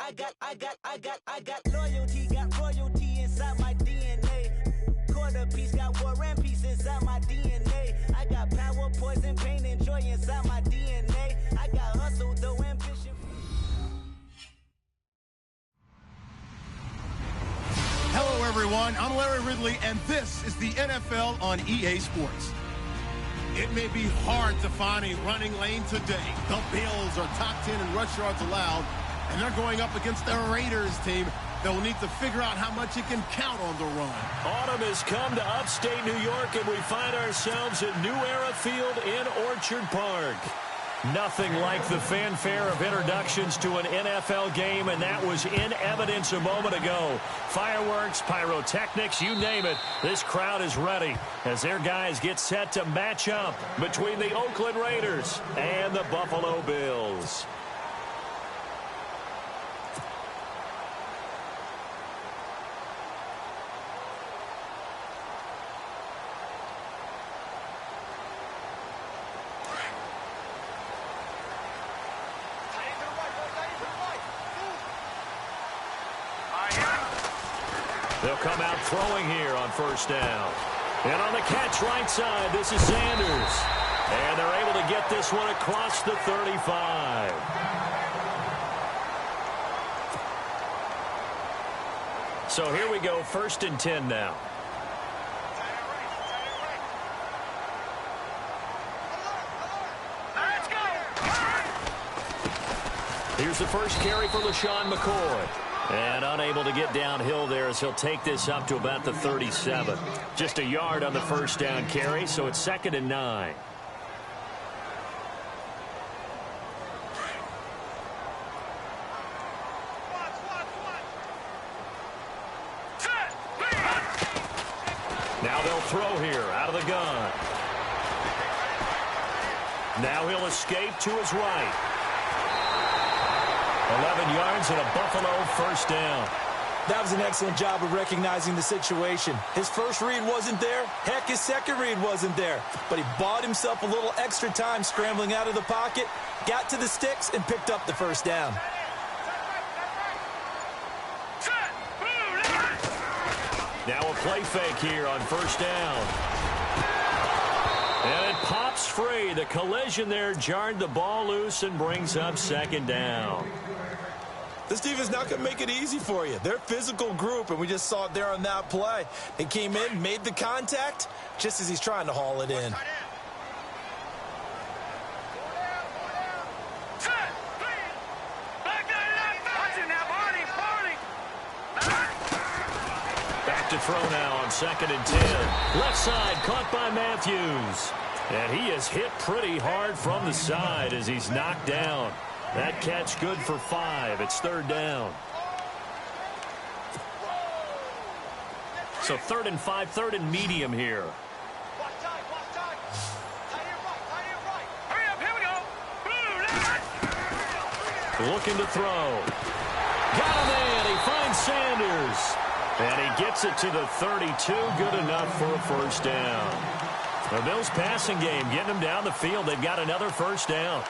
I got loyalty, got royalty inside my DNA. Quarter piece, got war and peace inside my DNA. I got power, poison, pain, and joy inside my DNA. I got hustle, though ambition. Hello, everyone. I'm Larry Ridley, and this is the NFL on EA Sports. It may be hard to find a running lane today. The Bills are top 10 in rush yards allowed, and they're going up against the Raiders team that will need to figure out how much it can count on the run. Autumn has come to upstate New York, and we find ourselves at New Era Field in Orchard Park. Nothing like the fanfare of introductions to an NFL game, and that was in evidence a moment ago. Fireworks, pyrotechnics, you name it. This crowd is ready as their guys get set to match up between the Oakland Raiders and the Buffalo Bills. They'll come out throwing here on first down. And on the catch right side, this is Sanders. And they're able to get this one across the 35. So here we go, 1st and 10 now. Here's the first carry for LaShawn McCoy. And unable to get downhill there as he'll take this up to about the 37. Just a yard on the first down carry, so it's 2nd and 9. Now they'll throw here out of the gun. Now he'll escape to his right. 11 yards and a Buffalo first down. That was an excellent job of recognizing the situation. His first read wasn't there. Heck, his second read wasn't there. But he bought himself a little extra time scrambling out of the pocket, got to the sticks, and picked up the first down. Now a play fake here on first down. And it pops free. The collision there jarred the ball loose and brings up 2nd down. This team is not going to make it easy for you. They're a physical group, and we just saw it there on that play. He came in, made the contact, just as he's trying to haul it in. Back to throw now on 2nd and 10. Left side caught by Matthews. And he is hit pretty hard from the side as he's knocked down. That catch good for 5. It's 3rd down. So 3rd and 5, 3rd and medium here. Looking to throw. Got him in. He finds Sanders. And he gets it to the 32. Good enough for a first down. The Bills passing game getting them down the field. They've got another first down.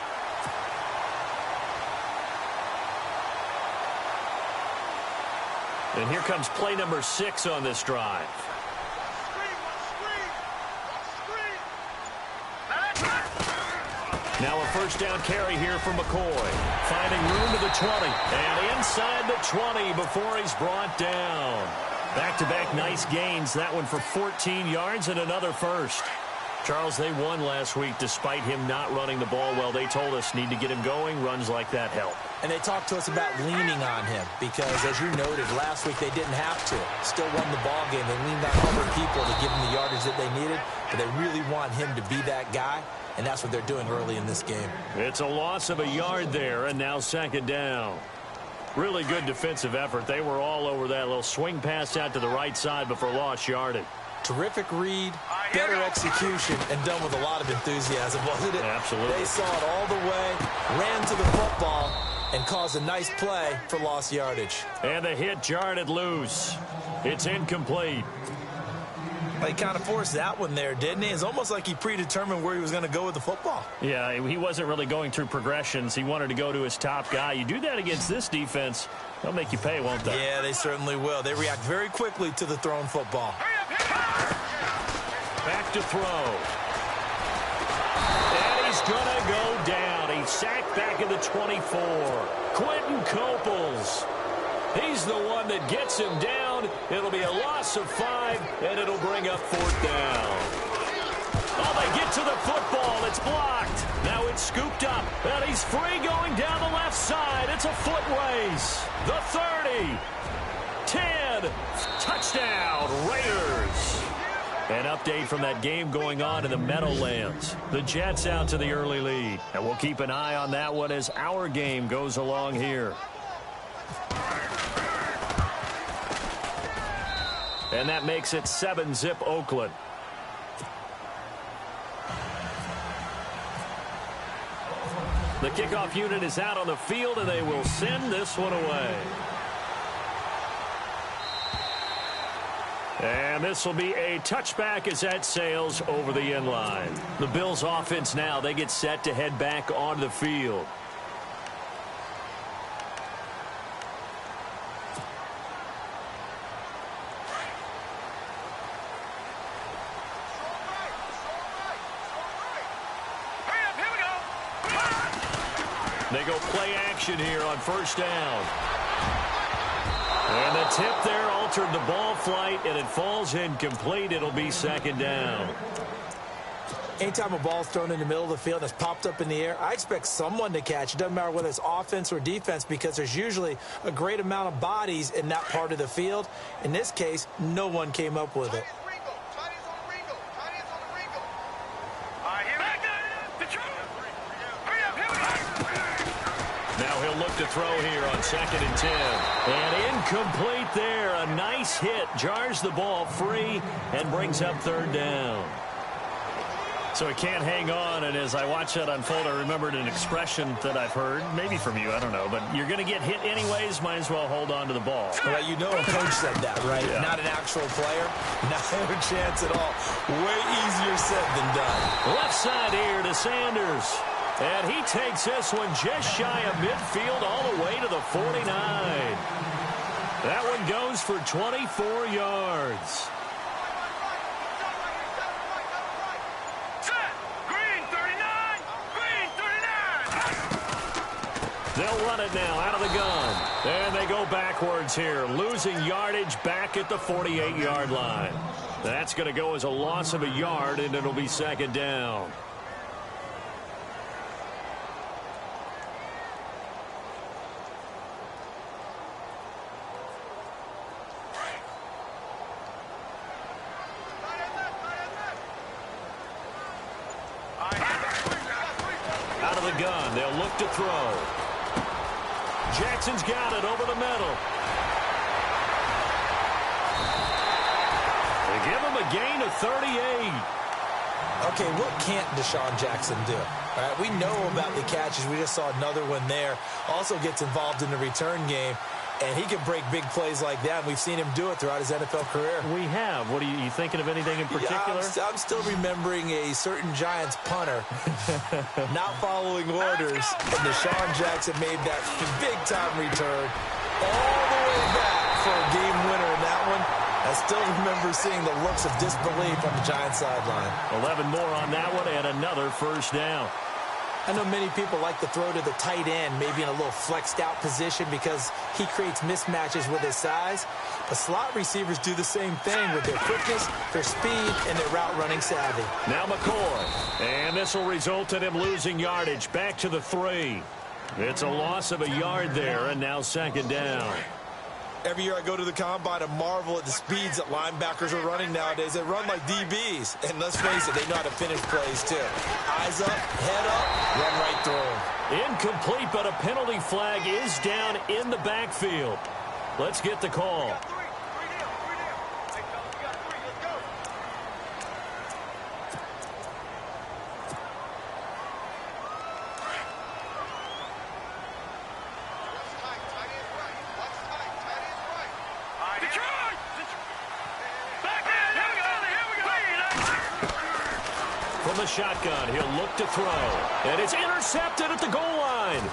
And here comes play number 6 on this drive. Now a first down carry here for McCoy. Finding room to the 20. And inside the 20 before he's brought down. Back-to-back nice gains. That one for 14 yards and another first. Charles, they won last week despite him not running the ball well. They told us need to get him going. Runs like that help. And they talked to us about leaning on him because, as you noted, last week they didn't have to. Still won the ball game. They leaned on other people to give them the yardage that they needed, but they really want him to be that guy, and that's what they're doing early in this game. It's a loss of a yard there, and now 2nd down. Really good defensive effort. They were all over that little swing pass out to the right side before lost yardage. Terrific read, better execution, and done with a lot of enthusiasm, wasn't it? Absolutely. They saw it all the way, ran to the football, and caused a nice play for lost yardage. And the hit jarred it loose. It's incomplete. He kind of forced that one there, didn't he? It's almost like he predetermined where he was going to go with the football. Yeah, he wasn't really going through progressions. He wanted to go to his top guy. You do that against this defense, They'll make you pay, won't they? Yeah, they certainly will. They react very quickly to the thrown football. Back to throw. And he's going to go down. He's sacked back at the 24. Quentin Coples. He's the one that gets him down. It'll be a loss of 5, and it'll bring up 4th down. Oh, they get to the football. It's blocked. Now it's scooped up, and he's free going down the left side. It's a foot race. The 30. 10. Touchdown, Raiders. An update from that game going on in the Meadowlands. The Jets out to the early lead. And we'll keep an eye on that one as our game goes along here. And that makes it 7-zip Oakland. The kickoff unit is out on the field, and they will send this one away. And this will be a touchback as that sails over the end line. The Bills offense now, they get set to head back onto the field. They go play action here on 1st down. And the tip there altered the ball flight, and it falls incomplete. It'll be 2nd down. Anytime a ball's thrown in the middle of the field and it's popped up in the air, I expect someone to catch it. Doesn't matter whether it's offense or defense, because there's usually a great amount of bodies in that part of the field. In this case, no one came up with it. Now he'll look to throw here on 2nd and 10. And incomplete there. A nice hit. Jars the ball free and brings up 3rd down. So he can't hang on, and as I watch that unfold, I remembered an expression that I've heard, maybe from you, I don't know, but you're going to get hit anyways, might as well hold on to the ball. Well, you know a coach said that, right? Yeah. Not an actual player. Not a chance at all. Way easier said than done. Left side here to Sanders. And he takes this one just shy of midfield all the way to the 49. That one goes for 24 yards. They'll run it now out of the gun. And they go backwards here, losing yardage back at the 48-yard line. That's going to go as a loss of a yard, and it'll be 2nd down. Out of the gun, they'll look to throw. Jackson's got it over the middle. They give him a gain of 38. Okay, what can't Deshaun Jackson do? All right, we know about the catches. We just saw another one there. Also gets involved in the return game, and he can break big plays like that. We've seen him do it throughout his NFL career. We have. What are you thinking of anything in particular? Yeah, I'm still remembering a certain Giants punter not following orders, and Deshaun Jackson made that big-time return all the way back for a game winner in that one. I still remember seeing the looks of disbelief on the Giants sideline. 11 more on that one, and another 1st down. I know many people like to throw to the tight end, maybe in a little flexed out position because he creates mismatches with his size. But slot receivers do the same thing with their quickness, their speed, and their route running savvy. Now McCoy. And this will result in him losing yardage back to the 3. It's a loss of a yard there, and now 2nd down. Every year I go to the combine and marvel at the speeds that linebackers are running nowadays. They run like DBs. And let's face it, they know how to finish plays too. Eyes up, head up, run right through them. Incomplete, but a penalty flag is down in the backfield. Let's get the call. From the shotgun, he'll look to throw. And it's intercepted at the goal line.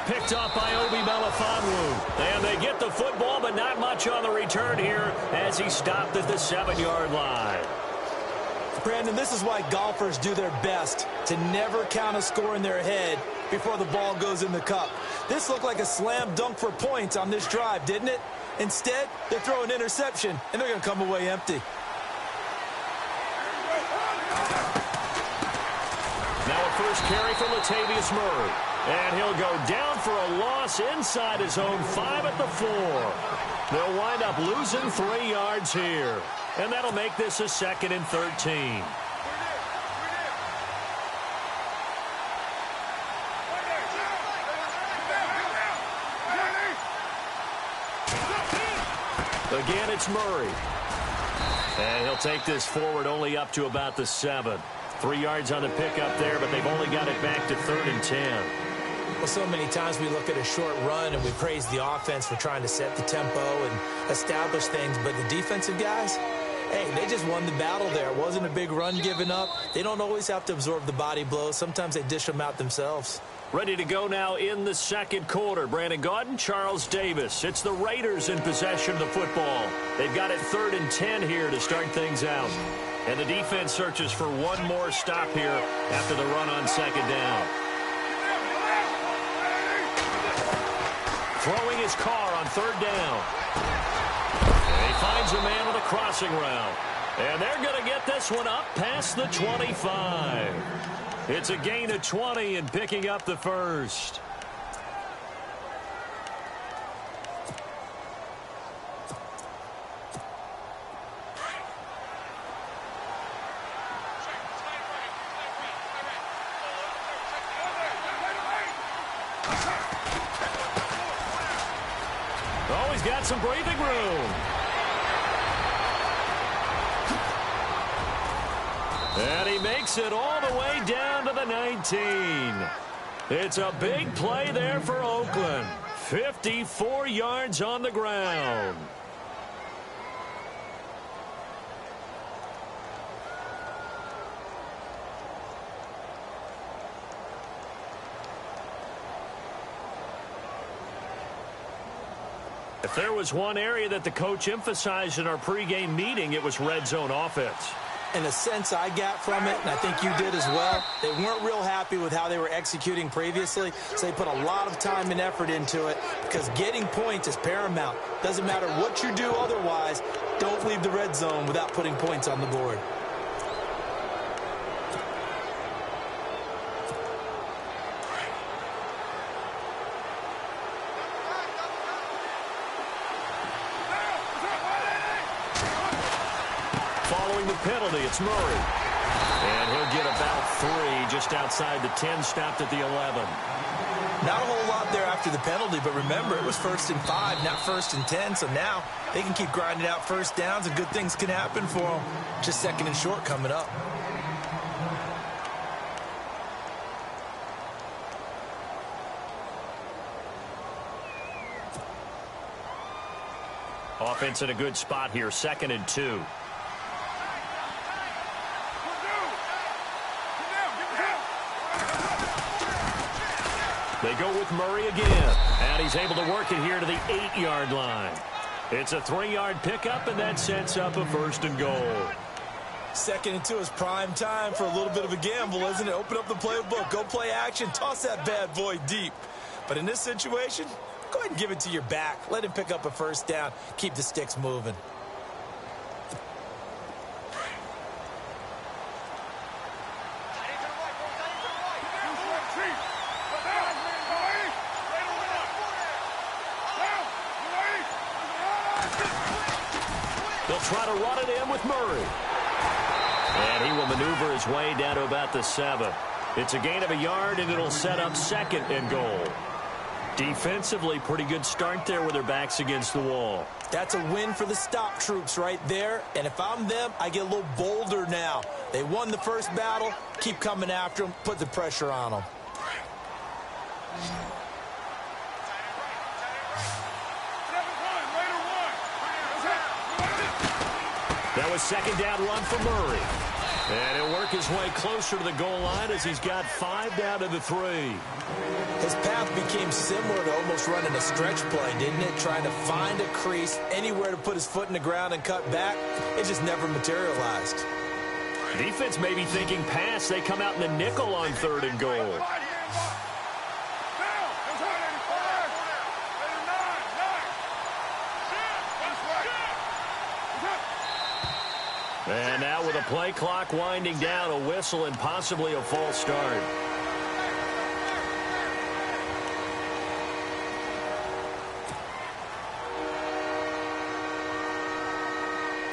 picked off by Obi Melifonwu. And they get the football, but not much on the return here as he stopped at the 7-yard line. Brandon, this is why golfers do their best to never count a score in their head before the ball goes in the cup. This looked like a slam dunk for points on this drive, didn't it? Instead, they throw an interception, and they're going to come away empty. Now a first carry for Latavius Murray. And he'll go down for a loss inside his own 5 at the 4. They'll wind up losing 3 yards here. And that'll make this a 2nd and 13. Again, it's Murray. And he'll take this forward only up to about the 7. 3 yards on the pickup there, but they've only got it back to 3rd and 10. Well, so many times we look at a short run and we praise the offense for trying to set the tempo and establish things, but the defensive guys, hey, they just won the battle there. It wasn't a big run given up. They don't always have to absorb the body blows. Sometimes they dish them out themselves. Ready to go now in the 2nd quarter. Brandon Gaudin, Charles Davis. It's the Raiders in possession of the football. They've got it 3rd and 10 here to start things out. And the defense searches for one more stop here after the run on 2nd down. Throwing his car on 3rd down. And he finds a man with a crossing route. And they're going to get this one up past the 25. It's a gain of 20 and picking up the first. Oh, he's got some breathing room. And he makes it all the way down to the 19. It's a big play there for Oakland. 54 yards on the ground. If there was one area that the coach emphasized in our pregame meeting, it was red zone offense. And the sense I got from it, and I think you did as well, they weren't real happy with how they were executing previously, so they put a lot of time and effort into it because getting points is paramount. Doesn't matter what you do otherwise, don't leave the red zone without putting points on the board. Following the penalty, it's Murray. And he'll get about 3 just outside the 10, stopped at the 11. Not a whole lot there after the penalty, but remember, it was 1st and 5, not 1st and 10, so now they can keep grinding out first downs and good things can happen for them. Just 2nd and short coming up. Offense in a good spot here, 2nd and 2. They go with Murray again, and he's able to work it here to the 8-yard line. It's a 3-yard pickup, and that sets up a 1st and goal. 2nd and 2 is prime time for a little bit of a gamble, isn't it? Open up the playbook, go play action, toss that bad boy deep. But in this situation, go ahead and give it to your back. Let him pick up a 1st down, keep the sticks moving. They'll try to run it in with Murray. And he will maneuver his way down to about the 7. It's a gain of a yard, and it'll set up 2nd and goal. Defensively, pretty good start there with their backs against the wall. That's a win for the stop troops right there. And if I'm them, I get a little bolder now. They won the first battle. Keep coming after them. Put the pressure on them. That was 2nd down run for Murray. And he'll work his way closer to the goal line as he's got 5 down to the 3. His path became similar to almost running a stretch play, didn't it? Trying to find a crease, anywhere to put his foot in the ground and cut back. It just never materialized. Defense may be thinking pass. They come out in the nickel on 3rd and goal. And now with a play clock winding down, a whistle and possibly a false start.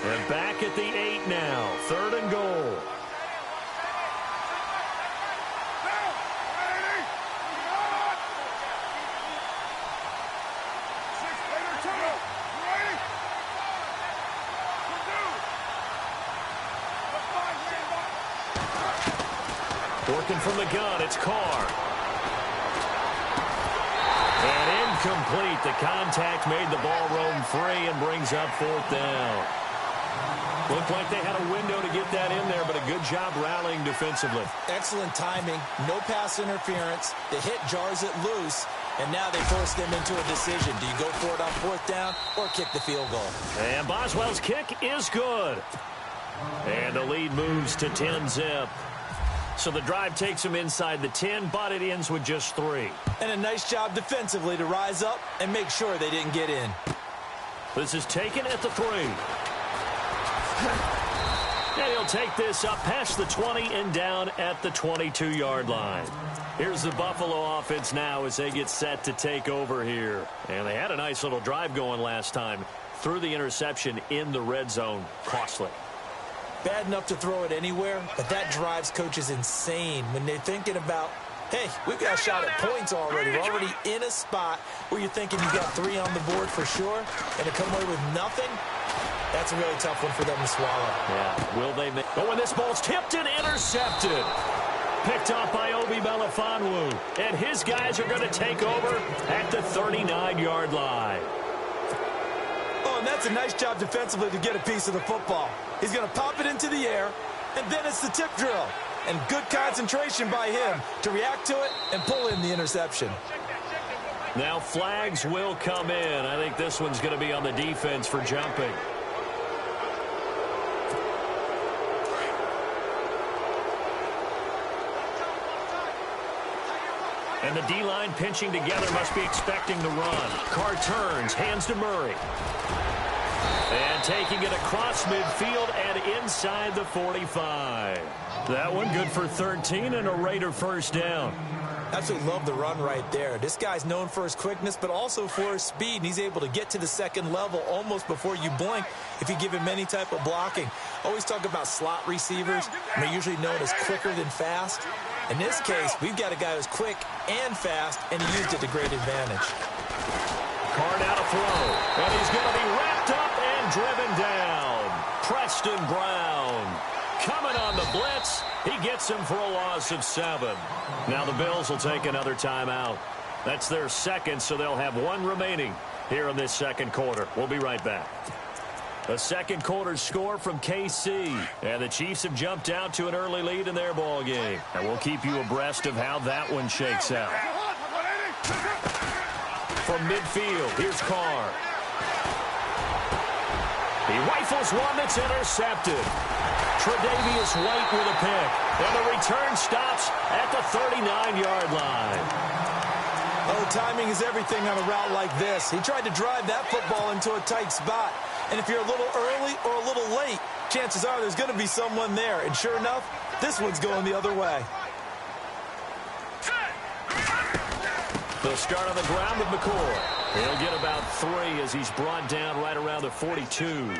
And back at the 8 now, 3rd and goal. Working from the gun, it's Carr. And incomplete. The contact made the ball roam free and brings up 4th down. Looked like they had a window to get that in there, but a good job rallying defensively. Excellent timing, no pass interference. The hit jars it loose, and now they force them into a decision. Do you go for it on 4th down or kick the field goal? And Boswell's kick is good. And the lead moves to 10-zip. So the drive takes him inside the 10, but it ends with just 3. And a nice job defensively to rise up and make sure they didn't get in. This is taken at the 3. And he'll take this up past the 20 and down at the 22-yard line. Here's the Buffalo offense now as they get set to take over here. And they had a nice little drive going last time. Threw the interception in the red zone. Costly. Bad enough to throw it anywhere, but that drives coaches insane when they're thinking about, hey, we've got a shot at points already. We're already in a spot where you're thinking you got 3 on the board for sure, and to come away with nothing, that's a really tough one for them to swallow. Yeah, will they make... Oh, and this ball's tipped and intercepted. Picked off by Obi Melifonwu. And his guys are going to take over at the 39-yard line. Oh, and that's a nice job defensively to get a piece of the football. He's going to pop it into the air, and then it's the tip drill. And good concentration by him to react to it and pull in the interception. Now flags will come in. I think this one's going to be on the defense for jumping. And the D-line pinching together must be expecting the run. Carr turns, hands to Murray. And taking it across midfield and inside the 45. That one good for 13 and a Raider first down. Absolutely love the run right there. This guy's known for his quickness, but also for his speed. And he's able to get to the second level almost before you blink if you give him any type of blocking. Always talk about slot receivers. And they're usually known as quicker than fast. In this case, we've got a guy who's quick and fast, and he used it to great advantage. Carr now to throw. And he's going to be wrapped up and driven down. Preston Brown coming on the blitz. He gets him for a loss of 7. Now the Bills will take another timeout. That's their second, so they'll have 1 remaining here in this second quarter. We'll be right back. A second quarter score from KC. And the Chiefs have jumped out to an early lead in their ball game. And we'll keep you abreast of how that one shakes out. From midfield, here's Carr. He rifles one that's intercepted. Tre'Davious White with a pick. And the return stops at the 39-yard line. Oh, timing is everything on a route like this. He tried to drive that football into a tight spot. And if you're a little early or a little late, chances are there's going to be someone there. And sure enough, this one's going the other way. They'll start on the ground with McCoy. He'll get about 3 as he's brought down right around the 42.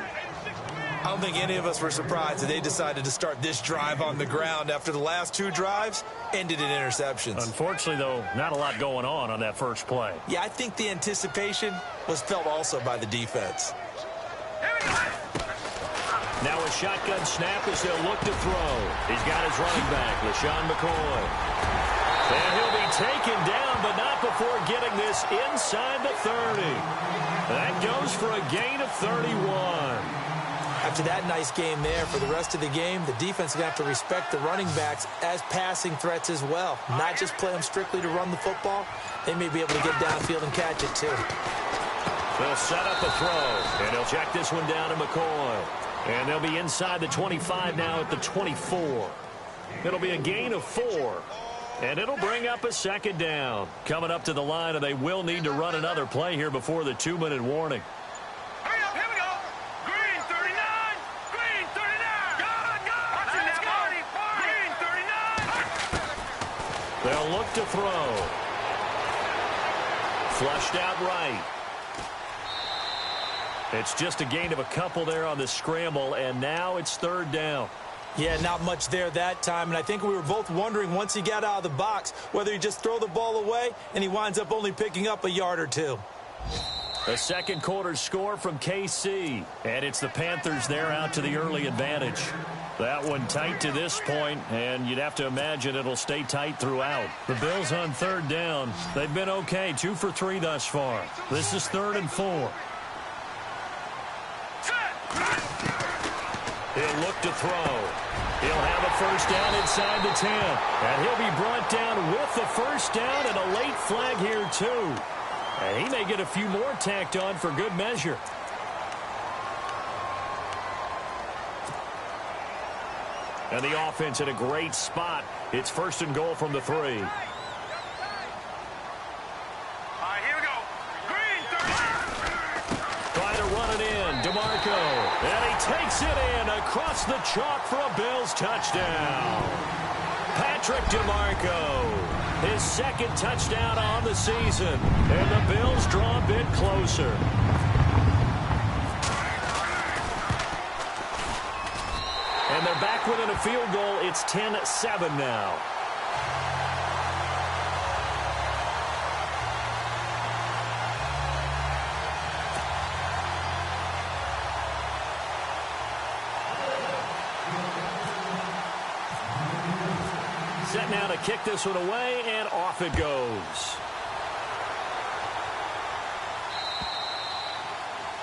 I don't think any of us were surprised that they decided to start this drive on the ground after the last 2 drives ended in interceptions. Unfortunately, though, not a lot going on that first play. Yeah, I think the anticipation was felt also by the defense. Now a shotgun snap as they'll look to throw. He's got his running back, LaShawn McCoy. And he'll be taken down, but not before getting this inside the 30. That goes for a gain of 31. After that nice game there, for the rest of the game, the defense is going to have to respect the running backs as passing threats as well. Not just play them strictly to run the football. They may be able to get downfield and catch it, too. They'll set up a throw, and he'll check this one down to McCoy. And they'll be inside the 25 now at the 24. It'll be a gain of 4. And it'll bring up a second down. Coming up to the line, and they will need to run another play here before the 2-minute warning. Hurry up, here we go. Green 39. Green 39. Go, go. Watching that body. Green 39. They'll look to throw. Flushed out right. It's just a gain of a couple there on the scramble, and now it's 3rd down. Yeah, not much there that time, and I think we were both wondering once he got out of the box whether he just throw the ball away, and he winds up only picking up a yard or 2. A second quarter score from KC, and it's the Panthers there out to the early advantage. That one tight to this point, and you'd have to imagine it'll stay tight throughout. The Bills on 3rd down. They've been okay, 2 for 3 thus far. This is 3rd and 4. He'll look to throw. He'll have a first down inside the 10. And he'll be brought down with the first down and a late flag here, too. And he may get a few more tacked on for good measure. And the offense in a great spot. It's 1st and goal from the 3. DeMarco, and he takes it in across the chalk for a Bills touchdown. Patrick DeMarco, his 2nd touchdown on the season, and the Bills draw a bit closer. And they're back within a field goal. It's 10-7 now. Set now to kick this one away, and off it goes.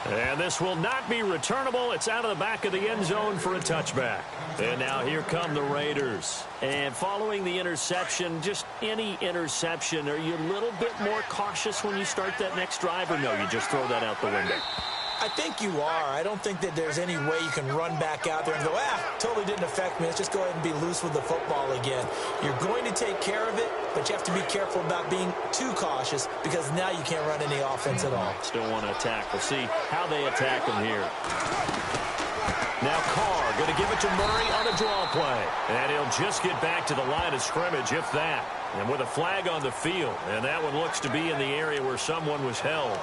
And this will not be returnable. It's out of the back of the end zone for a touchback. And now here come the Raiders. And following the interception, just any interception, are you a little bit more cautious when you start that next drive, or no, you just throw that out the window? I think you are. I don't think that there's any way you can run back out there and go, totally didn't affect me. Let's just go ahead and be loose with the football again. You're going to take care of it, but you have to be careful about being too cautious because now you can't run any offense at all. Still want to attack. We'll see how they attack him here. Now Carr going to give it to Murray on a draw play. And he'll just get back to the line of scrimmage, if that. And with a flag on the field. And that one looks to be in the area where someone was held.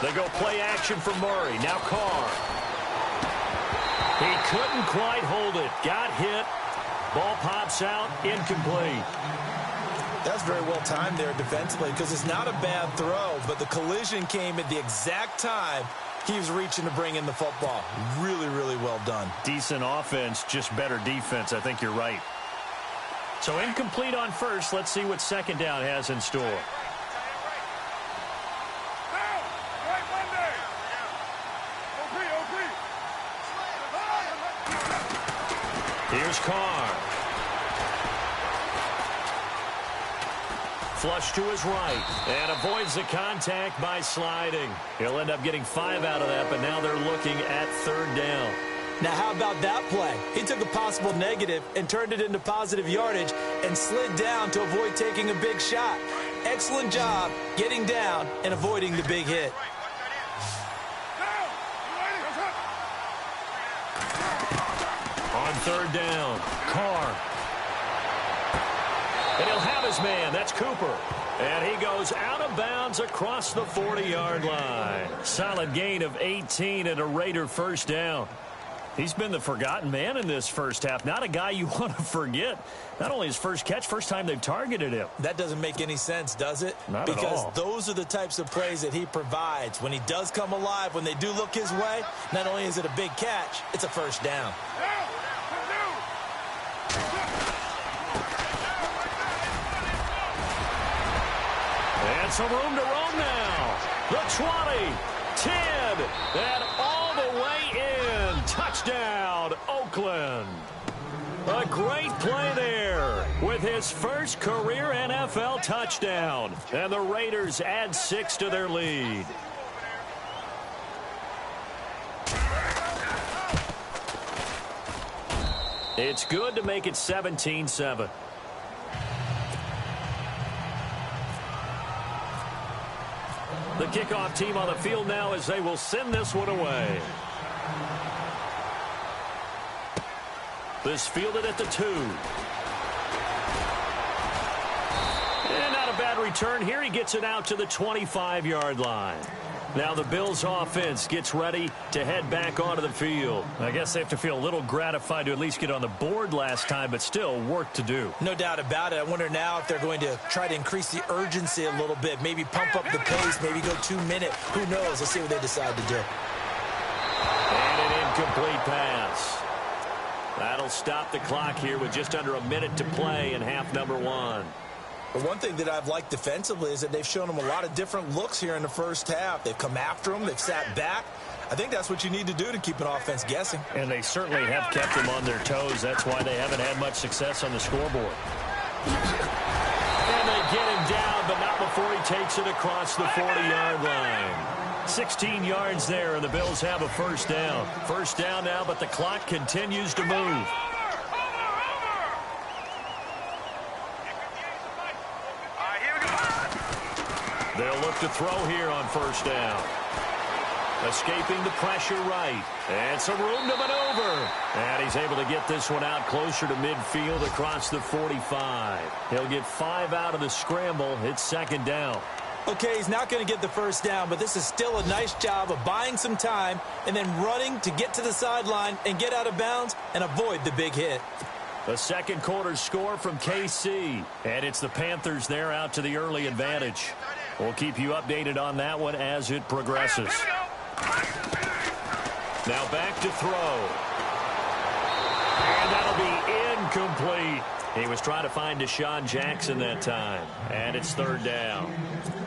They go play action for Murray. Now Carr. He couldn't quite hold it. Got hit. Ball pops out. Incomplete. That's very well timed there defensively because it's not a bad throw, but the collision came at the exact time he was reaching to bring in the football. Really, really well done. Decent offense, just better defense. I think you're right. So incomplete on first. Let's see what 2nd down has in store. Here's Carr. Flush to his right. And avoids the contact by sliding. He'll end up getting 5 out of that, but now they're looking at 3rd down. Now, how about that play? He took a possible negative and turned it into positive yardage and slid down to avoid taking a big shot. Excellent job getting down and avoiding the big hit. On 3rd down, Carr. And he'll have his man. That's Cooper. And he goes out of bounds across the 40-yard line. Solid gain of 18 and a Raider first down. He's been the forgotten man in this first half. Not a guy you want to forget. Not only his first catch, first time they've targeted him. That doesn't make any sense, does it? Not at all. Because those are the types of plays that he provides. When he does come alive, when they do look his way, not only is it a big catch, it's a first down. And some room to roam now. The 20, 10, and all the way in. Touchdown, Oakland. A great play there with his first career NFL touchdown. And the Raiders add 6 to their lead. It's good to make it 17-7. The kickoff team on the field now as they will send this one away. This fielded at the 2. And not a bad return here. He gets it out to the 25-yard line. Now the Bills offense gets ready to head back onto the field. I guess they have to feel a little gratified to at least get on the board last time, but still work to do. No doubt about it. I wonder now if they're going to try to increase the urgency a little bit, maybe pump up the pace, maybe go 2 minute. Who knows? Let's see what they decide to do. And an incomplete pass. That'll stop the clock here with just under a minute to play in half number 1. But one thing that I've liked defensively is that they've shown them a lot of different looks here in the first half. They've come after them. They've sat back. I think that's what you need to do to keep an offense guessing. And they certainly have kept them on their toes. That's why they haven't had much success on the scoreboard. And they get him down, but not before he takes it across the 40-yard line. 16 yards there, and the Bills have a first down. First down now, but the clock continues to move. They'll look to throw here on first down. Escaping the pressure right. And some room to maneuver. And he's able to get this one out closer to midfield across the 45. He'll get 5 out of the scramble. It's second down. Okay, he's not going to get the first down, but this is still a nice job of buying some time and then running to get to the sideline and get out of bounds and avoid the big hit. The second quarter score from KC. And it's the Panthers there out to the early advantage. We'll keep you updated on that one as it progresses. Now back to throw. And that'll be incomplete. He was trying to find Deshaun Jackson that time. And it's third down.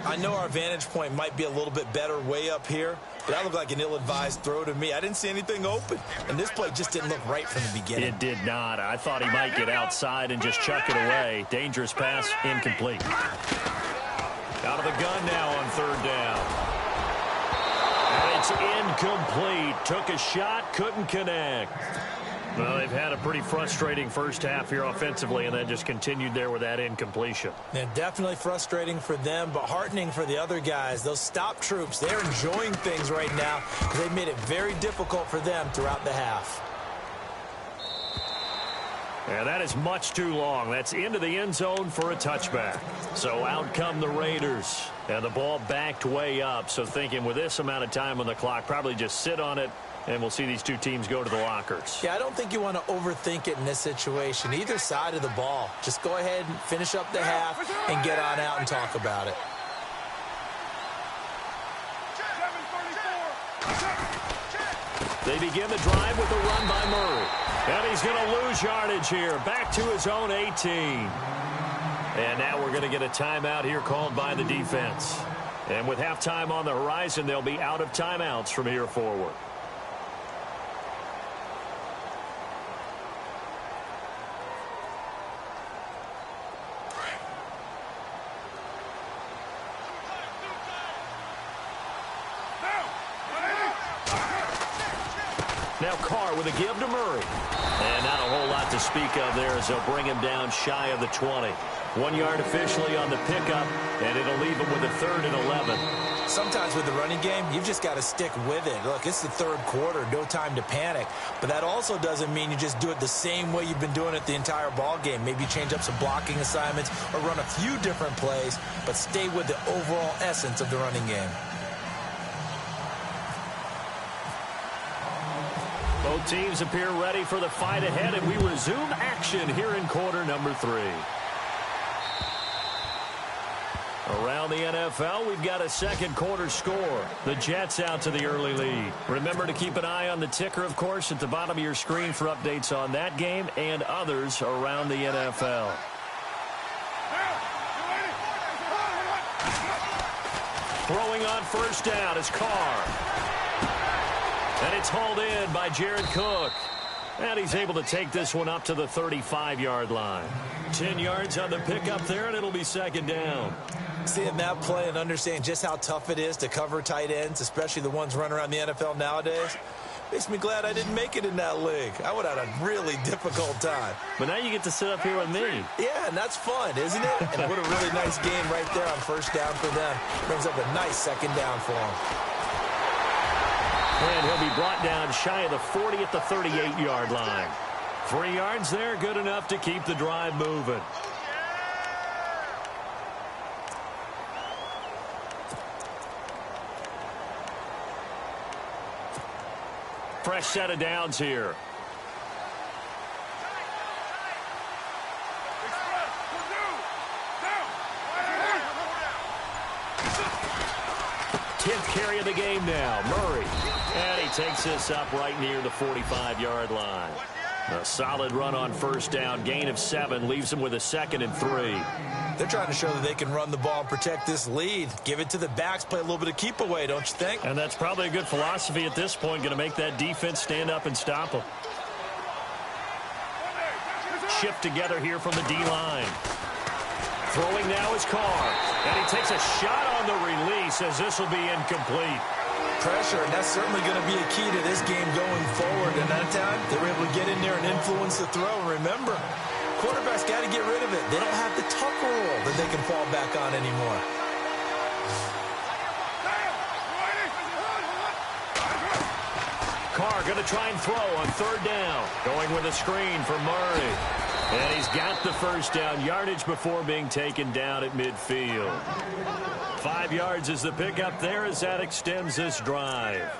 I know our vantage point might be a little bit better way up here, but that looked like an ill-advised throw to me. I didn't see anything open, and this play just didn't look right from the beginning. It did not. I thought he might get outside and just chuck it away. Dangerous pass, incomplete. Out of the gun now on third down. And it's incomplete. Took a shot, couldn't connect. Well, they've had a pretty frustrating first half here offensively, and then just continued there with that incompletion. Yeah, definitely frustrating for them, but heartening for the other guys. Those stop troops, they're enjoying things right now because they've made it very difficult for them throughout the half. Yeah, that is much too long. That's into the end zone for a touchback. So out come the Raiders. And the ball backed way up. So thinking with this amount of time on the clock, probably just sit on it, and we'll see these two teams go to the lockers. Yeah, I don't think you want to overthink it in this situation. Either side of the ball. Just go ahead and finish up the half and get on out and talk about it. They begin the drive with a run by Murray. And he's going to lose yardage here. Back to his own 18. And now we're going to get a timeout here called by the defense. And with halftime on the horizon, they'll be out of timeouts from here forward. Now Carr with a give to Murray. And not a whole lot to speak of there as they'll bring him down shy of the 20. 1 yard officially on the pickup, and it'll leave him with a third and 11. Sometimes with the running game, you've just got to stick with it. Look, it's the third quarter, no time to panic. But that also doesn't mean you just do it the same way you've been doing it the entire ball game. Maybe change up some blocking assignments or run a few different plays, but stay with the overall essence of the running game. Both teams appear ready for the fight ahead, and we resume action here in quarter number 3. Around the NFL, we've got a second quarter score. The Jets out to the early lead. Remember to keep an eye on the ticker, of course, at the bottom of your screen for updates on that game and others around the NFL. Throwing on first down is Carr. And it's hauled in by Jared Cook. And he's able to take this one up to the 35-yard line. 10 yards on the pickup there, and it'll be second down. Seeing that play and understanding just how tough it is to cover tight ends, especially the ones running around the NFL nowadays, makes me glad I didn't make it in that league. I would have had a really difficult time. But now you get to sit up here with me. Yeah, and that's fun, isn't it? And what a really nice game right there on first down for them. Brings up a nice second down for them. And he'll be brought down shy of the 40 at the 38-yard line. 3 yards there, good enough to keep the drive moving. Fresh set of downs here. Tenth carry of the game now, Murray. And he takes this up right near the 45-yard line. A solid run on first down, gain of 7, leaves him with a 2nd and 3. They're trying to show that they can run the ball and protect this lead. Give it to the backs, play a little bit of keep away, don't you think? And that's probably a good philosophy at this point, going to make that defense stand up and stop them. Shift together here from the D-line. Throwing now is Carr. And he takes a shot on the release as this will be incomplete. Pressure, and that's certainly going to be a key to this game going forward. And that time, they were able to get in there and influence the throw. And remember, quarterbacks got to get rid of it. They don't have the tuck rule that they can fall back on anymore. Carr going to try and throw on third down. Going with a screen for Murray. And he's got the first down yardage before being taken down at midfield. 5 yards is the pickup there as that extends this drive.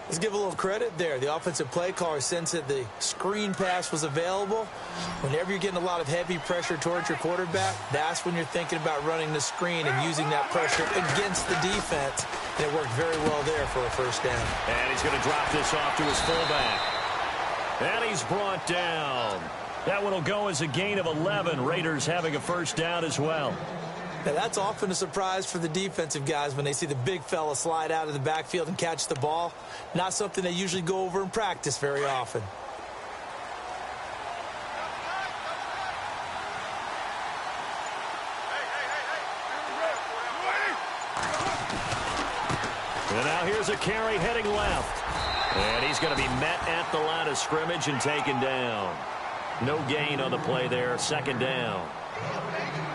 Let's give a little credit there. The offensive play caller sensed that the screen pass was available. Whenever you're getting a lot of heavy pressure towards your quarterback, that's when you're thinking about running the screen and using that pressure against the defense. And it worked very well there for a first down. And he's going to drop this off to his fullback. And he's brought down. That one will go as a gain of 11. Raiders having a first down as well. Now, that's often a surprise for the defensive guys when they see the big fella slide out of the backfield and catch the ball. Not something they usually go over in practice very often. And now here's a carry heading left. And he's going to be met at the line of scrimmage and taken down. No gain on the play there, second down.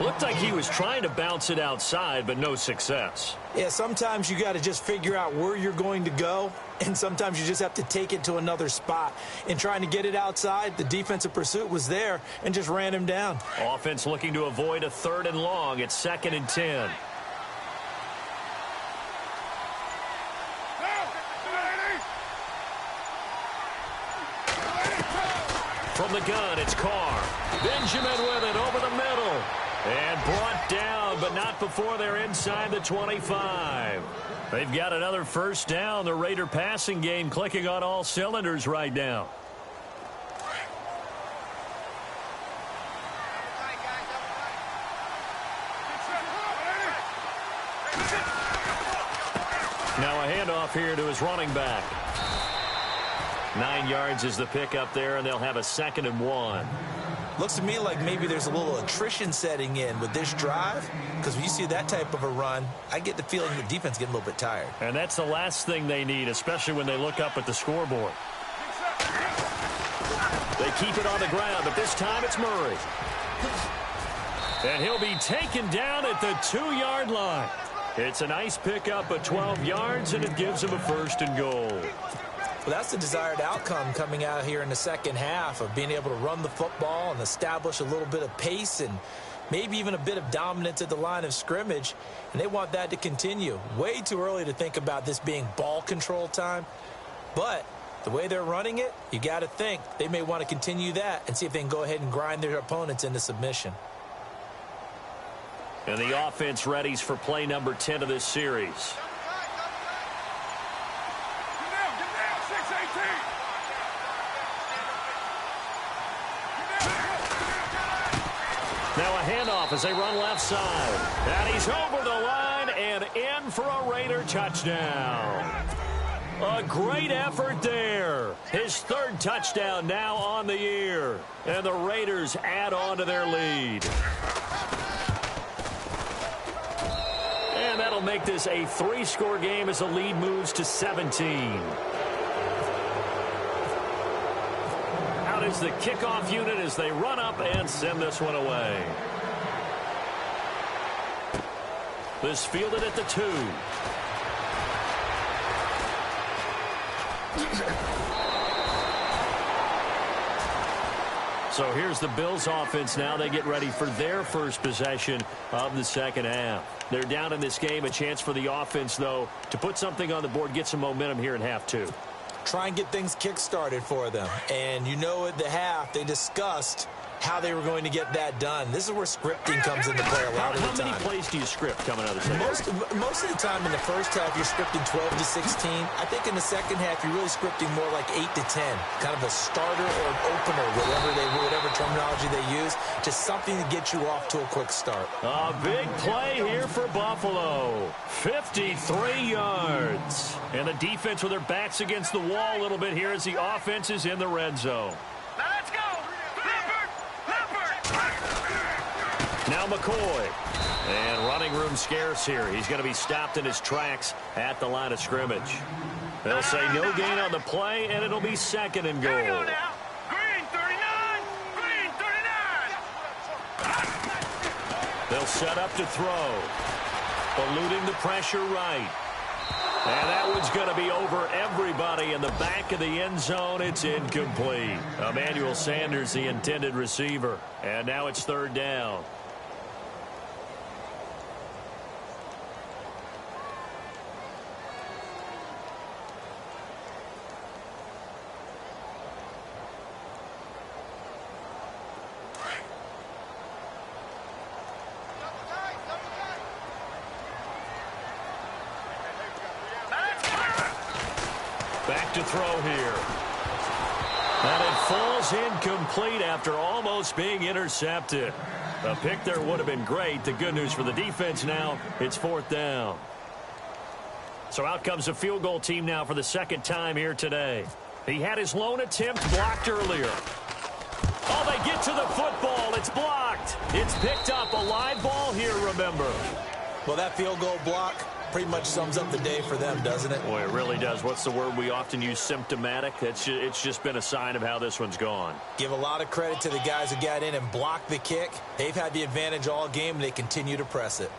Looked like he was trying to bounce it outside, but no success. Yeah, sometimes you got to just figure out where you're going to go, and sometimes you just have to take it to another spot. In trying to get it outside, the defensive pursuit was there and just ran him down. Offense looking to avoid a 3rd and long. It's 2nd and 10. From the gun, it's Carr. Benjamin with it over the middle. And brought down, but not before they're inside the 25. They've got another first down. The Raider passing game clicking on all cylinders right now. Now a handoff here to his running back. 9 yards is the pickup there, and they'll have a 2nd and 1. Looks to me like maybe there's a little attrition setting in with this drive, because when you see that type of a run, I get the feeling the defense getting a little bit tired. And that's the last thing they need, especially when they look up at the scoreboard. They keep it on the ground, but this time it's Murray. And he'll be taken down at the 2-yard line. It's a nice pickup of 12 yards, and it gives him a 1st and goal. Well, that's the desired outcome coming out here in the second half of being able to run the football and establish a little bit of pace and maybe even a bit of dominance at the line of scrimmage. And they want that to continue. Way too early to think about this being ball control time. But The way they're running it, you got to think they may want to continue that and see if they can go ahead and grind their opponents into submission. And the offense readies for play number 10 of this series. Get down, 618. Now a handoff as they run left side. And he's over the line and in for a Raider touchdown. A great effort there. His third touchdown now on the year. And the Raiders add on to their lead. And that'll make this a 3-score game as the lead moves to 17. Out is the kickoff unit as they run up and send this one away. This fielded at the 2. So here's the Bills offense now. They get ready for their first possession of the second half. They're down in this game. A chance for the offense, though, to put something on the board, get some momentum here in half 2. Try and get things kick-started for them. And you know at the half, they discussed how they were going to get that done. This is where scripting comes into play a lot of the time. How many plays do you script coming out of the second? Most of the time in the first half, you're scripting 12 to 16. I think in the second half, you're really scripting more like 8 to 10. Kind of a starter or an opener, whatever terminology they use, just something to get you off to a quick start. A big play here for Buffalo. 53 yards. And the defense with their backs against the wall a little bit here as the offense is in the red zone. Now let's go. Now McCoy. And running room scarce here. He's going to be stopped in his tracks at the line of scrimmage. They'll say no gain on the play, and it'll be second and goal. Here we go now. Green 39. Green 39. They'll set up to throw. Eluding the pressure right. And that one's going to be over everybody in the back of the end zone. It's incomplete. Emmanuel Sanders, the intended receiver. And now it's third down. Back to throw here. And it falls incomplete after almost being intercepted. A pick there would have been great. The good news for the defense now, it's fourth down. So out comes the field goal team now for the second time here today. He had his lone attempt blocked earlier. Oh, they get to the football. It's blocked. It's picked up. A live ball here, remember. Well, that field goal block pretty much sums up the day for them, doesn't it? Boy, it really does. What's the word we often use? Symptomatic. It's just been a sign of how this one's gone. Give a lot of credit to the guys who got in and blocked the kick. They've had the advantage all game, and they continue to press it.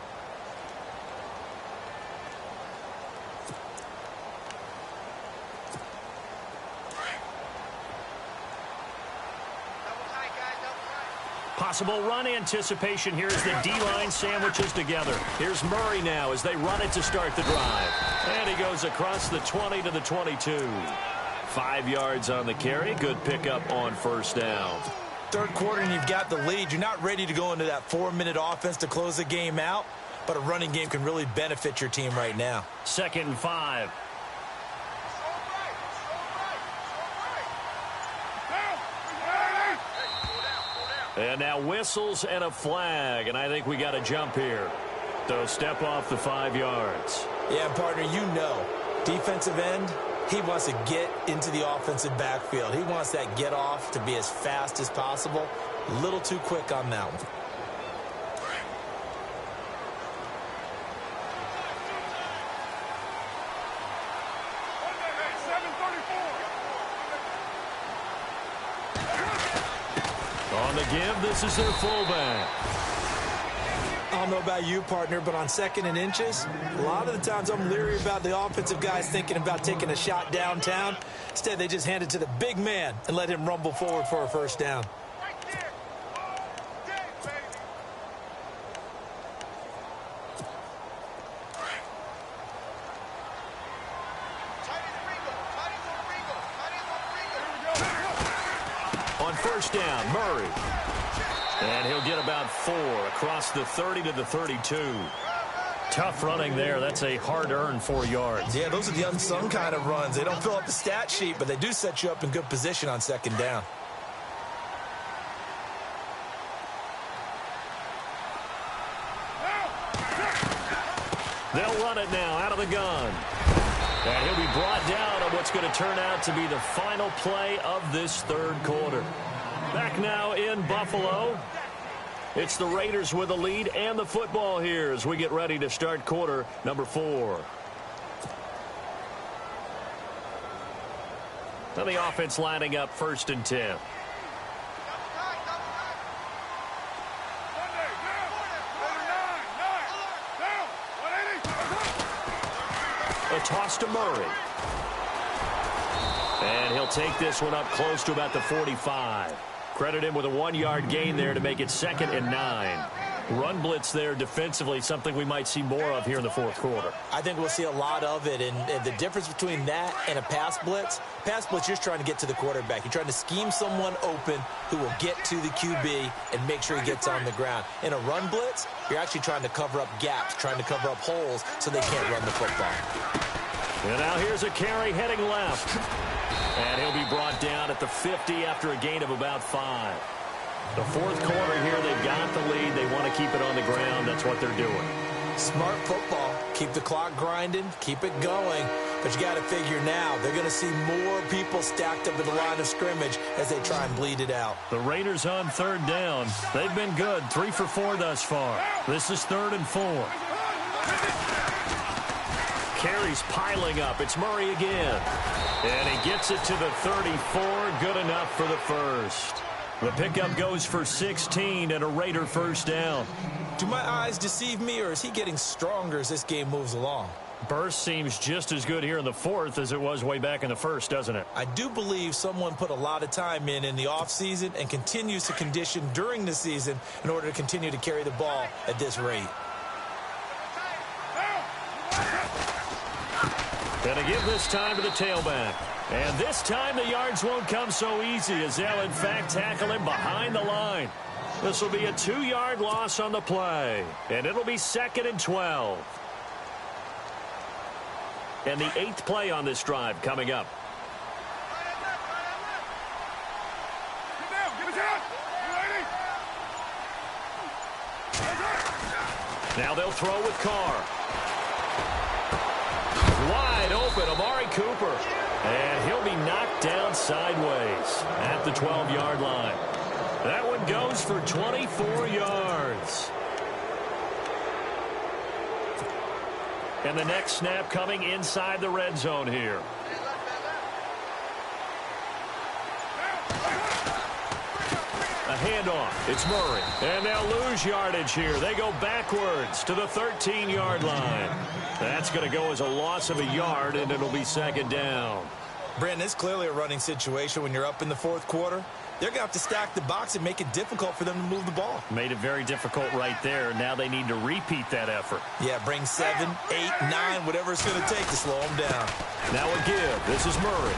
Possible run anticipation here as the D-line sandwiches together. Here's Murray now as they run it to start the drive. And he goes across the 20 to the 22. 5 yards on the carry. Good pickup on first down. Third quarter and you've got the lead. You're not ready to go into that 4-minute offense to close the game out, but a running game can really benefit your team right now. 2nd and 5. And now whistles and a flag, and I think we got a jump here. So step off the 5 yards. Yeah, partner, you know, defensive end, he wants to get into the offensive backfield. He wants that get off to be as fast as possible. A little too quick on that one. On the give, this is their fullback. I don't know about you, partner, but on 2nd and inches, a lot of the times I'm leery about the offensive guys thinking about taking a shot downtown. Instead, they just hand it to the big man and let him rumble forward for a first down. first down, Murray. And he'll get about 4 across the 30 to the 32. Tough running there. That's a hard-earned 4 yards. Yeah, those are the unsung kind of runs. They don't fill up the stat sheet, but they do set you up in good position on second down. They'll run it now out of the gun. And he'll be brought down on what's going to turn out to be the final play of this third quarter. Back now in Buffalo. It's the Raiders with the lead and the football here as we get ready to start quarter number 4. Now the offense lining up 1st and 10. A toss to Murray. And he'll take this one up close to about the 45. Credit him with a 1-yard gain there to make it 2nd and 9. Run blitz there defensively, something we might see more of here in the fourth quarter. I think we'll see a lot of it, and the difference between that and a pass blitz, you're just trying to get to the quarterback. You're trying to scheme someone open who will get to the QB and make sure he gets on the ground. In a run blitz, you're actually trying to cover up gaps, trying to cover up holes so they can't run the football. And now here's a carry heading left. And he'll be brought down at the 50 after a gain of about 5. The fourth quarter here, they've got the lead. They want to keep it on the ground. That's what they're doing. Smart football. Keep the clock grinding. Keep it going. But you got to figure now, they're going to see more people stacked up in the line of scrimmage as they try and bleed it out. The Raiders on 3rd down. They've been good. 3 for 4 thus far. This is 3rd and 4. Carries piling up. It's Murray again. And he gets it to the 34. Good enough for the first. The pickup goes for 16 and a Raider first down. Do my eyes deceive me, or is he getting stronger as this game moves along? Burst seems just as good here in the fourth as it was way back in the first, doesn't it? I do believe someone put a lot of time in the offseason and continues to condition during the season in order to continue to carry the ball at this rate. Gonna give this time to the tailback. And this time the yards won't come so easy as they'll in fact tackle him behind the line. This will be a 2-yard loss on the play. And it'll be 2nd and 12. And the 8th play on this drive coming up. Now they'll throw with Carr. Wide open, Amari Cooper. And he'll be knocked down sideways at the 12-yard line. That one goes for 24 yards. And the next snap coming inside the red zone here. A handoff. It's Murray. And they'll lose yardage here. They go backwards to the 13-yard line. That's going to go as a loss of a yard, and it'll be 2nd down. Brandon, it's clearly a running situation when you're up in the fourth quarter. They're going to have to stack the box and make it difficult for them to move the ball. Made it very difficult right there. Now they need to repeat that effort. Yeah, bring 7, 8, 9, whatever it's going to take to slow them down. Now a give. This is Murray.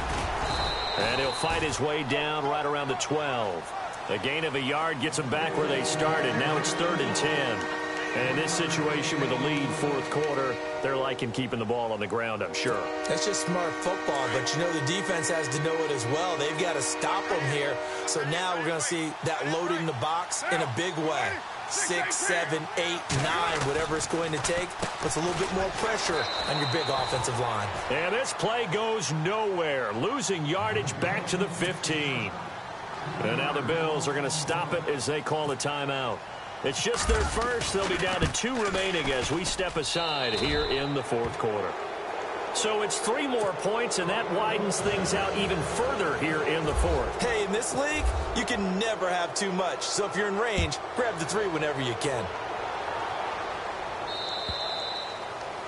And he'll fight his way down right around the 12. A gain of a yard gets them back where they started. Now it's 3rd and 10. And in this situation with a lead fourth quarter, they're liking keeping the ball on the ground, I'm sure. That's just smart football, but you know the defense has to know it as well. They've got to stop them here. So now we're going to see that loading the box in a big way. 6, 7, 8, 9, whatever it's going to take, puts a little bit more pressure on your big offensive line. And this play goes nowhere, losing yardage back to the 15. And now the Bills are going to stop it as they call a timeout. It's just their first. They'll be down to 2 remaining as we step aside here in the fourth quarter. So it's 3 more points, and that widens things out even further here in the fourth. Hey, in this league, you can never have too much. So if you're in range, grab the 3 whenever you can.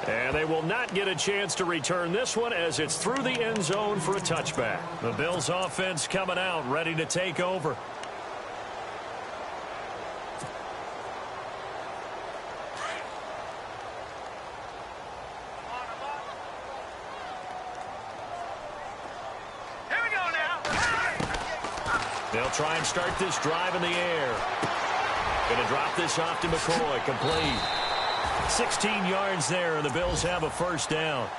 And they will not get a chance to return this one as it's through the end zone for a touchback. The Bills offense coming out, ready to take over. They'll They'll try and start this drive in the air. Going to drop this off to McCoy. Complete. 16 yards there, and the Bills have a first down.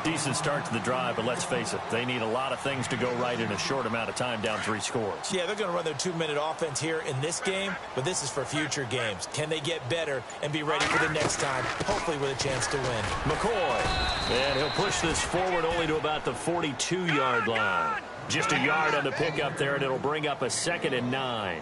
Decent start to the drive, but let's face it, they need a lot of things to go right in a short amount of time, down 3 scores. Yeah, they're going to run their 2-minute offense here in this game, but this is for future games. Can they get better and be ready for the next time, hopefully with a chance to win? McCoy, and he'll push this forward only to about the 42-yard line. Just a yard on the pickup there, and it'll bring up a 2nd and 9.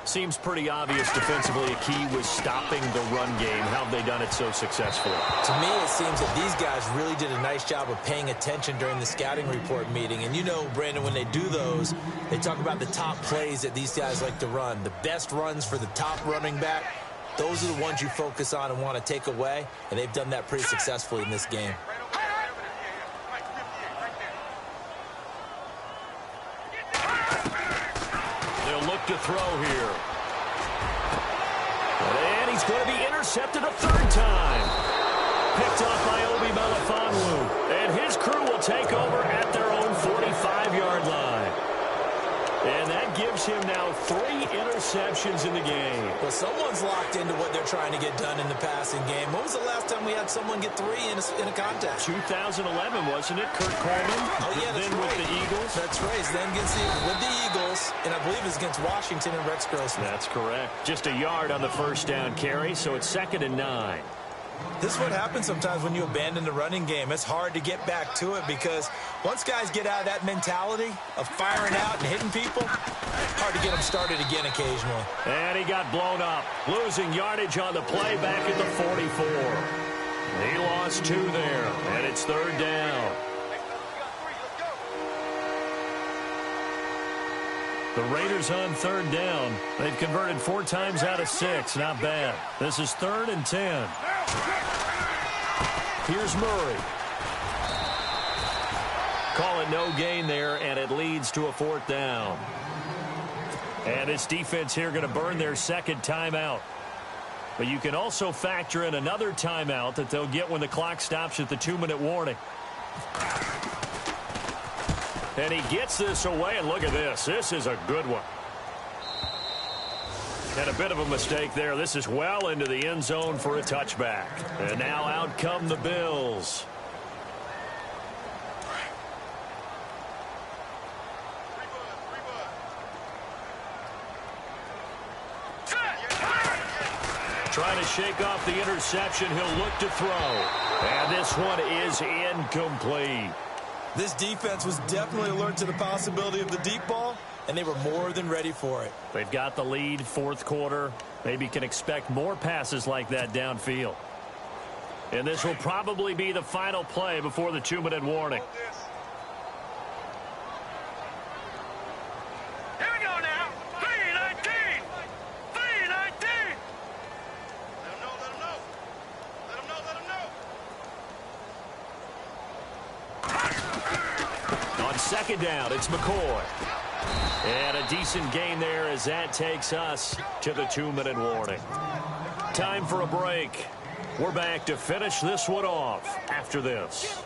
Seems pretty obvious defensively a key was stopping the run game. How have they done it so successfully? To me, it seems that these guys really did a nice job of paying attention during the scouting report meeting. And you know, Brandon, when they do those, they talk about the top plays that these guys like to run. The best runs for the top running back, those are the ones you focus on and want to take away. And they've done that pretty successfully in this game. To throw here. And he's going to be intercepted a 3rd time. Picked off by Obi Melifonwu. And his crew will take over at their own 45-yard line. And that gives him now 3 interceptions in the game. Well, someone's locked into what they're trying to get done in the passing game. When was the last time we had someone get 3 in a contest? 2011, wasn't it? Kurt Coleman? Oh, yeah, that's then right. With the Eagles? That's right. Then with the Eagles, and I believe it's against Washington and Rex Grossman. That's correct. Just a yard on the first down carry, so it's 2nd and 9. This is what happens sometimes when you abandon the running game. It's hard to get back to it because once guys get out of that mentality of firing out and hitting people, it's hard to get them started again occasionally. And he got blown up, losing yardage on the play back at the 44. He lost 2 there, and it's 3rd down. The Raiders on 3rd down. They've converted 4 times out of 6. Not bad. This is 3rd and 10. Here's Murray. Call it no gain there, and it leads to a 4th down. And this defense here going to burn their 2nd timeout. But you can also factor in another timeout that they'll get when the clock stops at the 2-minute warning. And he gets this away, and look at this. This is a good one. And a bit of a mistake there. This is well into the end zone for a touchback. And now out come the Bills. Trying to shake off the interception. He'll look to throw. And this one is incomplete. This defense was definitely alert to the possibility of the deep ball, and they were more than ready for it. They've got the lead, 4th quarter. Maybe can expect more passes like that downfield. And this will probably be the final play before the 2-minute warning. Here we go now. 3:19. 3:19. Let him know. Let him know. Let him know. Let him know. On 2nd down, it's McCoy. And a decent gain there as that takes us to the 2-minute warning. Time for a break. We're back to finish this one off after this.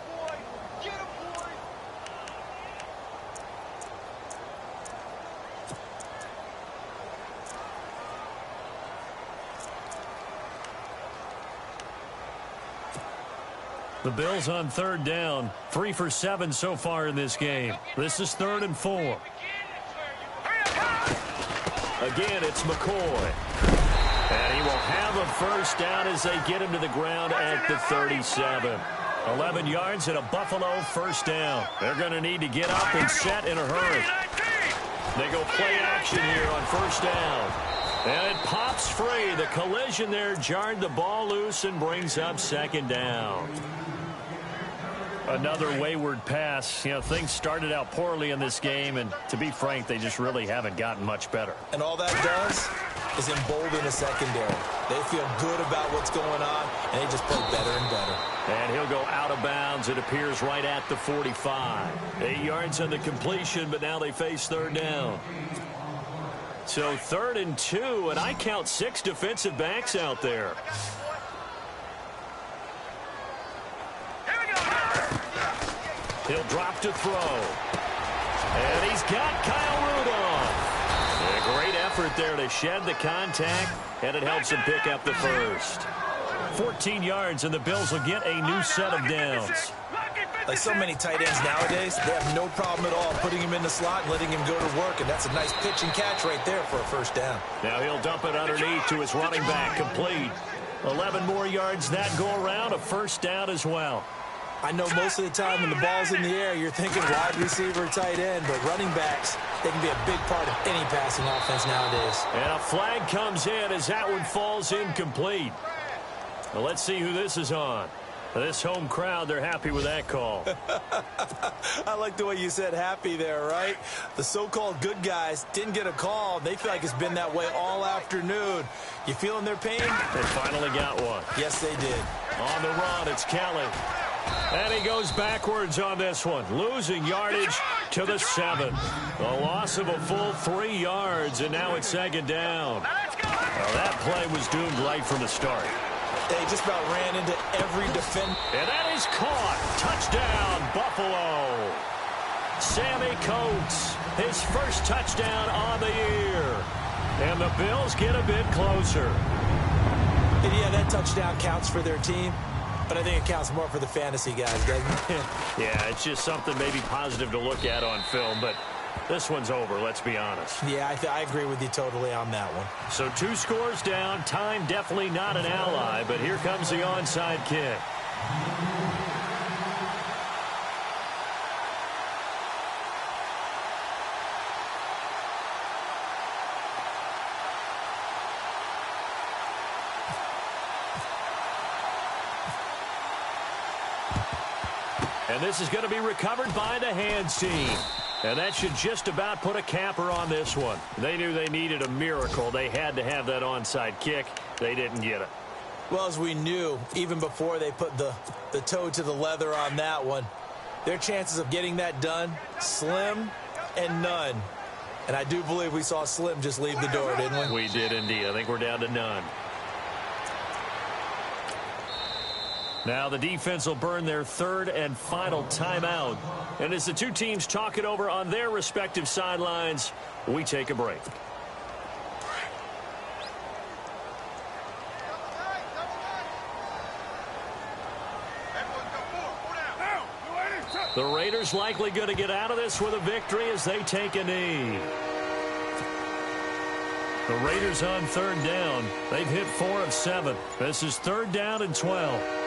The Bills on 3rd down, 3 for 7 so far in this game. This is 3rd and 4. Again, it's McCoy. And he will have a first down as they get him to the ground at the 37. 11 yards and a Buffalo first down. They're going to need to get up and set in a hurry. They go play action here on first down. And it pops free. The collision there jarred the ball loose and brings up 2nd down. Another wayward pass. You know, things started out poorly in this game, and to be frank, they just really haven't gotten much better. And all that does is embolden the secondary. They feel good about what's going on, and they just play better and better. And he'll go out of bounds. It appears right at the 45. 8 yards on the completion, but now they face 3rd down. So 3rd and 2, and I count 6 defensive backs out there. He'll drop to throw. And he's got Kyle Rudolph. effort there to shed the contact, and it helps him pick up the first. 14 yards, and the Bills will get a new set of downs. Like so many tight ends nowadays, they have no problem at all putting him in the slot and letting him go to work, and that's a nice pitch and catch right there for a first down. Now he'll dump it underneath to his running back, complete. 11 more yards that go around, a first down as well. I know most of the time when the ball's in the air, you're thinking wide receiver, tight end, but running backs, they can be a big part of any passing offense nowadays. And a flag comes in as that one falls incomplete. Well, let's see who this is on. This home crowd, they're happy with that call. I like the way you said happy there, right? The so-called good guys didn't get a call. They feel like it's been that way all afternoon. You feeling their pain? They finally got one. Yes, they did. On the run, it's Kelly. And he goes backwards on this one, losing yardage to the 7. A loss of a full 3 yards, and now it's second down. Well, that play was doomed right from the start. They just about ran into every defender. And that is caught. Touchdown, Buffalo. Sammy Coates, his first touchdown on the year. And the Bills get a bit closer. And yeah, that touchdown counts for their team, but I think it counts more for the fantasy guys, doesn't it? Yeah, it's just something maybe positive to look at on film, but this one's over, let's be honest. Yeah, I agree with you totally on that one. So 2 scores down, time definitely not an ally, but here comes the onside kick. And this is going to be recovered by the hands team. And that should just about put a capper on this one. They knew they needed a miracle. They had to have that onside kick. They didn't get it. Well, as we knew, even before they put the toe to the leather on that one, their chances of getting that done, slim and none. And I do believe we saw Slim just leave the door, didn't we? We did indeed. I think we're down to none. Now the defense will burn their 3rd and final timeout. And as the two teams talk it over on their respective sidelines, we take a break. The Raiders likely going to get out of this with a victory as they take a knee. The Raiders on 3rd down. They've hit 4 of 7. This is 3rd down and 12.